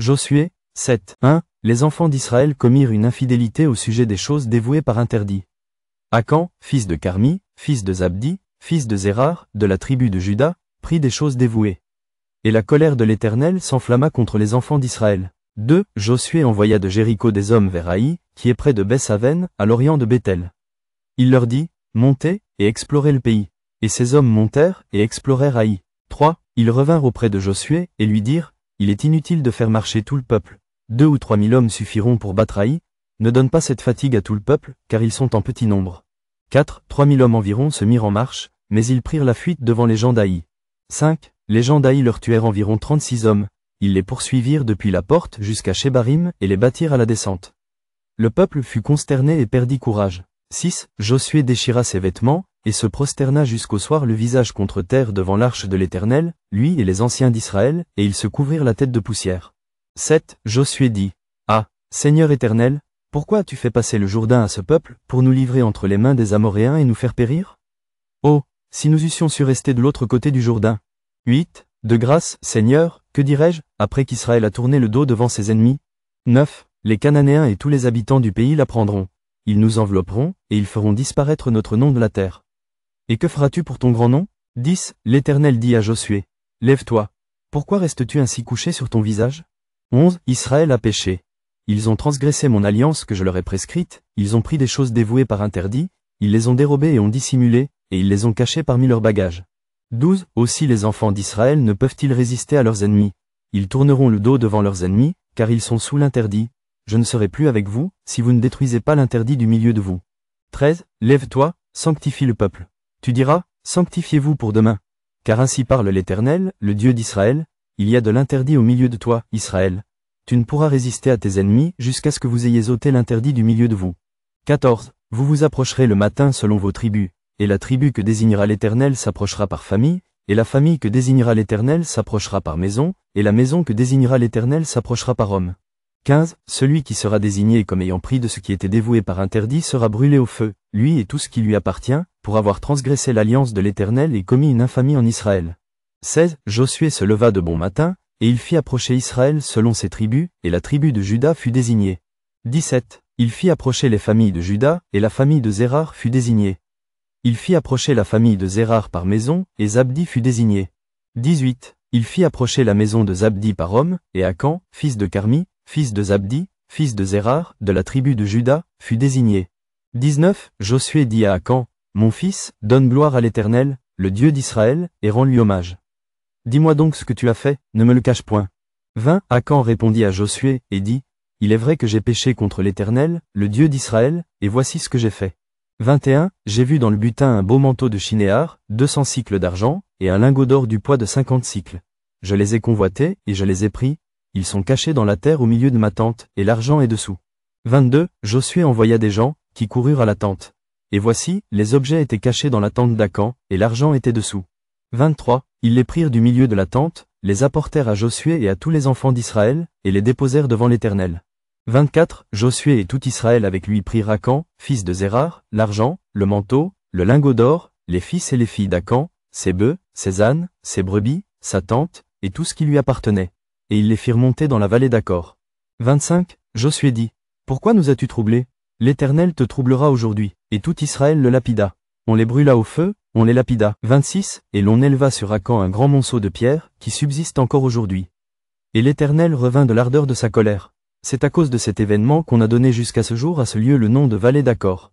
Josué, 7. 1. Les enfants d'Israël commirent une infidélité au sujet des choses dévouées par interdit. Akan, fils de Carmi, fils de Zabdi, fils de Zérar, de la tribu de Juda, prit des choses dévouées. Et la colère de l'Éternel s'enflamma contre les enfants d'Israël. 2. Josué envoya de Jéricho des hommes vers Haï, qui est près de Beth-Aven, à l'orient de Béthel. Il leur dit, montez, et explorez le pays. Et ces hommes montèrent, et explorèrent Haï. 3. Ils revinrent auprès de Josué, et lui dirent, il est inutile de faire marcher tout le peuple. 2 ou 3 000 hommes suffiront pour battre Haï. Ne donne pas cette fatigue à tout le peuple, car ils sont en petit nombre. 4. 3 000 hommes environ se mirent en marche, mais ils prirent la fuite devant les gens d'Haï. 5. Les gens d'Haï leur tuèrent environ 36 hommes. Ils les poursuivirent depuis la porte jusqu'à Shebarim et les battirent à la descente. Le peuple fut consterné et perdit courage. 6. Josué déchira ses vêtements, et se prosterna jusqu'au soir le visage contre terre devant l'arche de l'Éternel, lui et les anciens d'Israël, et ils se couvrirent la tête de poussière. 7. Josué dit, ah, Seigneur Éternel, pourquoi as-tu fait passer le Jourdain à ce peuple, pour nous livrer entre les mains des Amoréens et nous faire périr? Oh, si nous eussions su rester de l'autre côté du Jourdain. 8. De grâce, Seigneur, que dirais-je, après qu'Israël a tourné le dos devant ses ennemis? 9. Les Cananéens et tous les habitants du pays la prendront. Ils nous envelopperont, et ils feront disparaître notre nom de la terre. Et que feras-tu pour ton grand nom? 10. L'Éternel dit à Josué, lève-toi. Pourquoi restes-tu ainsi couché sur ton visage? 11. Israël a péché. Ils ont transgressé mon alliance que je leur ai prescrite, ils ont pris des choses dévouées par interdit, ils les ont dérobées et ont dissimulé, et ils les ont cachées parmi leurs bagages. 12. Aussi les enfants d'Israël ne peuvent-ils résister à leurs ennemis? Ils tourneront le dos devant leurs ennemis, car ils sont sous l'interdit. Je ne serai plus avec vous, si vous ne détruisez pas l'interdit du milieu de vous. 13. Lève-toi, sanctifie le peuple. Tu diras, sanctifiez-vous pour demain. Car ainsi parle l'Éternel, le Dieu d'Israël, il y a de l'interdit au milieu de toi, Israël. Tu ne pourras résister à tes ennemis jusqu'à ce que vous ayez ôté l'interdit du milieu de vous. 14. Vous vous approcherez le matin selon vos tribus, et la tribu que désignera l'Éternel s'approchera par famille, et la famille que désignera l'Éternel s'approchera par maison, et la maison que désignera l'Éternel s'approchera par homme. 15. Celui qui sera désigné comme ayant pris de ce qui était dévoué par interdit sera brûlé au feu, lui et tout ce qui lui appartient, pour avoir transgressé l'alliance de l'Éternel et commis une infamie en Israël. 16. Josué se leva de bon matin, et il fit approcher Israël selon ses tribus, et la tribu de Juda fut désignée. 17. Il fit approcher les familles de Juda, et la famille de Zérar fut désignée. Il fit approcher la famille de Zérar par maison, et Zabdi fut désigné. 18. Il fit approcher la maison de Zabdi par homme, et Akan, fils de Carmi, fils de Zabdi, fils de Zérar, de la tribu de Juda, fut désigné. 19. Josué dit à Akan, mon fils, donne gloire à l'Éternel, le Dieu d'Israël, et rends-lui hommage. Dis-moi donc ce que tu as fait, ne me le cache point. 20. Akan répondit à Josué, et dit, il est vrai que j'ai péché contre l'Éternel, le Dieu d'Israël, et voici ce que j'ai fait. 21. J'ai vu dans le butin un beau manteau de Shinéar, 200 cycles d'argent, et un lingot d'or du poids de 50 cycles. Je les ai convoités, et je les ai pris. Ils sont cachés dans la terre au milieu de ma tente, et l'argent est dessous. 22. Josué envoya des gens, qui coururent à la tente. Et voici, les objets étaient cachés dans la tente d'Akan, et l'argent était dessous. 23. Ils les prirent du milieu de la tente, les apportèrent à Josué et à tous les enfants d'Israël, et les déposèrent devant l'Éternel. 24. Josué et tout Israël avec lui prirent Akan, fils de Zérar, l'argent, le manteau, le lingot d'or, les fils et les filles d'Akan, ses bœufs, ses ânes, ses brebis, sa tente, et tout ce qui lui appartenait. Et ils les firent monter dans la vallée d'Acor. 25. Josué dit, pourquoi nous as-tu troublés? L'Éternel te troublera aujourd'hui, et tout Israël le lapida. On les brûla au feu, on les lapida. 26. Et l'on éleva sur Akan un grand monceau de pierre, qui subsiste encore aujourd'hui. Et l'Éternel revint de l'ardeur de sa colère. C'est à cause de cet événement qu'on a donné jusqu'à ce jour à ce lieu le nom de vallée d'Acor.